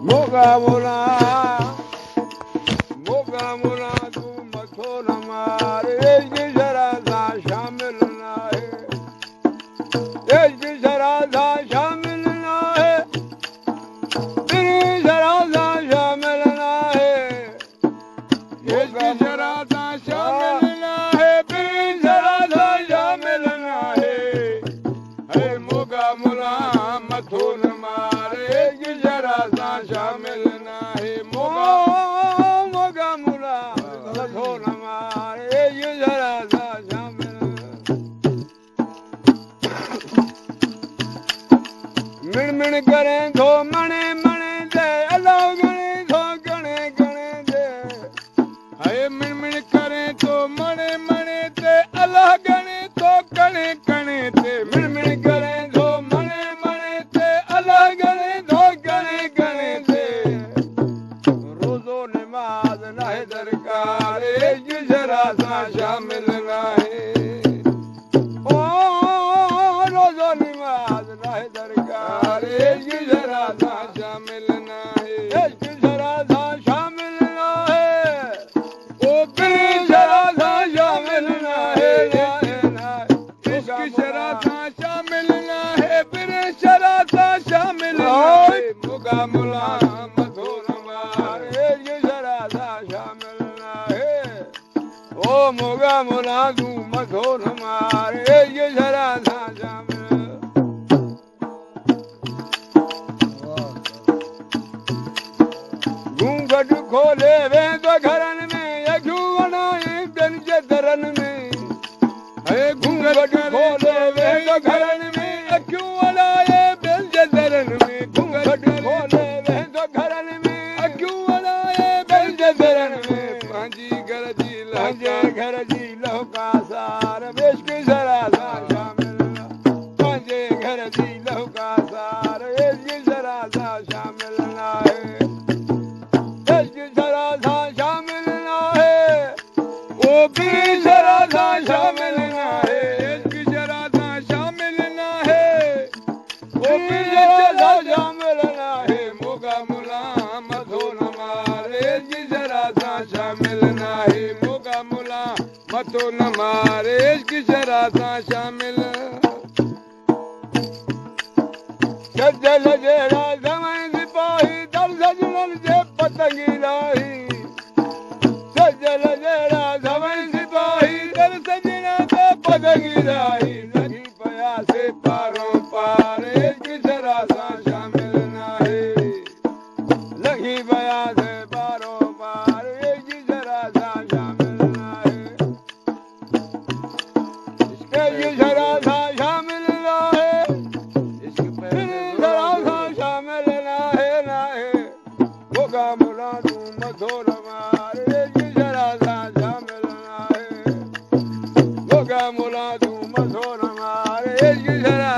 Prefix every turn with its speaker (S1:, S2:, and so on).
S1: मोगा मुला तू मथो न मारे इश्क शरा सां शामिल न आहे इश्क शरा सां शामिल न आहे ॿिनी शरा सां शामिल न आहे इश्क शरा सां शामिल न आहे ॿिनी शरा सां शामिल न आहे हे मोगा मुला मथो न मारे इश्क शरा सां शामिल न आहे मोगा मुला मथो न मारे इश्क शरा सां शामिल मिण मिण करें थो मणे मणे दे अल्लाह गणे थो गणे गणे दे हाय मिण मिण करें थो मणे मणे दे अल्लाह गणे थो गणे गणे दे मिण मिण करें थो मणे मणे दे अल्लाह गणे थो गणे गणे दे रोज़ो नमाज नाहे दरकार इश्क शरा सां शामिल नाहे ओ रोज़ो नमाज नाहे दरकार इश्क शरा सां शामिल नाहे इश्क शरा सां शामिल नाहे ओ ॿिनी शरा सां शामिल नाहे इश्क शरा सां शामिल नाहे ॿिनी शरा सां शामिल नाहे मोगा मुला मथो न मारे इश्क शरा सां शामिल नाहे ओ मोगा मुला तू मथो न मारे इश्क शरा सां शामिल घूंघट खोले वेंदो घरनि में अखियूं वणाए ॿियनि जे दरनि में हे घूंघट खोले वेंदो घरनि में अखियूं वणाए ॿियनि जे दरनि में घूंघट खोले वेंदो घरनि में अखियूं वणाए ॿियनि जे दरनि में पंहिंजी घर जी लहुका सार इश्क शरा सां शामिल पंहिंजे घर जी लहुका सार इश्क शरा सां शामिल नाहे इश्क शरा सां शामिल नाहे ओ ॿिनी शरा सां शामिल नाहे इश्क शरा सां शामिल नाहे ओ ॿिनी शरा सां शामिल नाहे मोगा मुला मथो न मारे इश्क शरा सां शामिल नाहे मोगा मुला मथो न मारे इश्क शरा सां शामिल सजल जहिड़ा समय सिपाही दर सजननि जे पतंगी राही सजल जहिड़ा समय सिपाही दर सजन जे पतंगी राही लॻी पियासीं पारों पार इश्क शरा सां शामिल नाहे लॻी पियासीं पारों पार इश्क शरा सां शामिल नाहे इश्क शरा सां शामिल नाहे मोगा मुला तू मथो न मारे इश्क शरा सां शामिल नाहे मोगा मुला तू मथो न मारे इश्क शरा